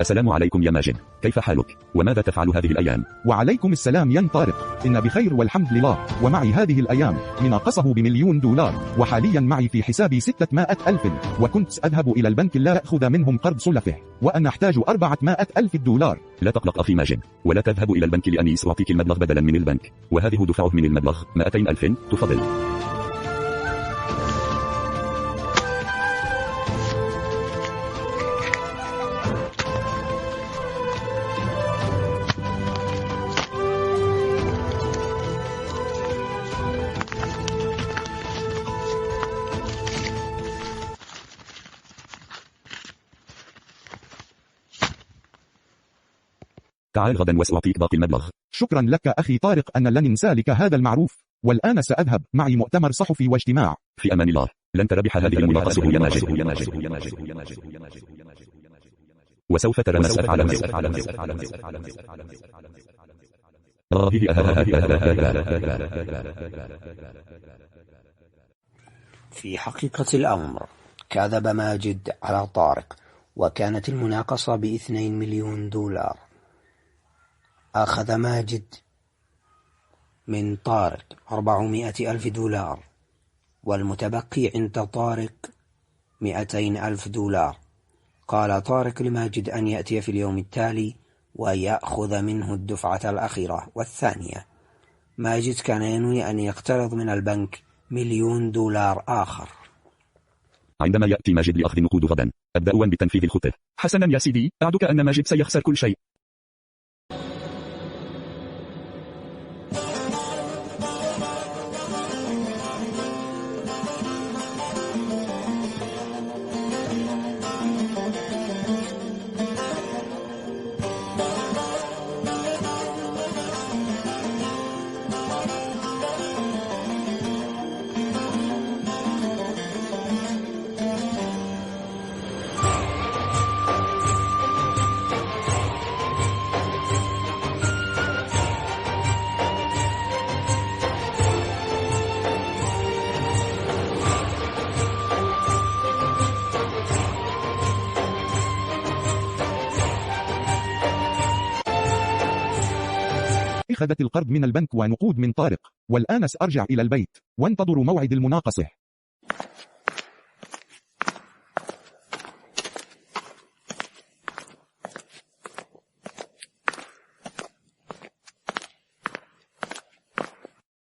السلام عليكم يا ماجد، كيف حالك؟ وماذا تفعل هذه الأيام؟ وعليكم السلام يا طارق، إن بخير والحمد لله. ومعي هذه الأيام مناقصه ب1,000,000 دولار، وحاليا معي في حسابي 600,000، وكنت أذهب إلى البنك لأخذ منهم قرض سلفه، وأنا أحتاج 400,000 دولار. لا تقلق أخي ماجد، ولا تذهب إلى البنك لأني سأعطيك المبلغ بدلا من البنك، وهذه دفعه من المبلغ 200,000. تفضل. تعال غدا وسأعطيك باقي المبلغ. شكرا لك أخي طارق، أنا لن أنسى لك هذا المعروف. والآن سأذهب، معي مؤتمر صحفي واجتماع. في أمان الله. لن تربح هذه المناقصة يا ماجد، وسوف ترى ما سأفعل. في حقيقة الأمر كذب ماجد على طارق، وكانت المناقصة ب2,000,000 دولار. أخذ ماجد من طارق 400,000 دولار، والمتبقي عند طارق 200,000 دولار. قال طارق لماجد أن يأتي في اليوم التالي ويأخذ منه الدفعة الأخيرة والثانية. ماجد كان ينوي أن يقترض من البنك 1,000,000 دولار آخر. عندما يأتي ماجد لأخذ النقود غدا، أبدأ بتنفيذ الخطة. حسنا يا سيدي، أعدك أن ماجد سيخسر كل شيء. أخذت القرض من البنك ونقود من طارق، والآن سأرجع إلى البيت وانتظروا موعد المناقصة.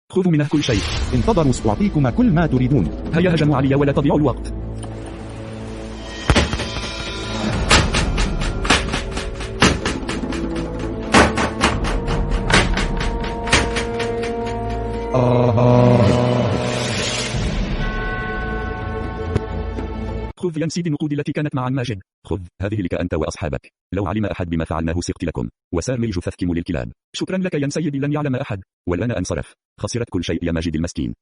خذوا منه كل شيء. انتظروا، سأعطيكما كل ما تريدون. هيا هجموا علي ولا تضيعوا الوقت. خذ يا سيدي النقود التي كانت مع ماجد. خذ، هذه لك أنت وأصحابك. لو علم أحد بما فعلناه سقت لكم، وسارمي جثثكم للكلاب. شكرا لك يا سيدي، لن يعلم أحد. والآن انصرف. خسرت كل شيء يا ماجد المسكين.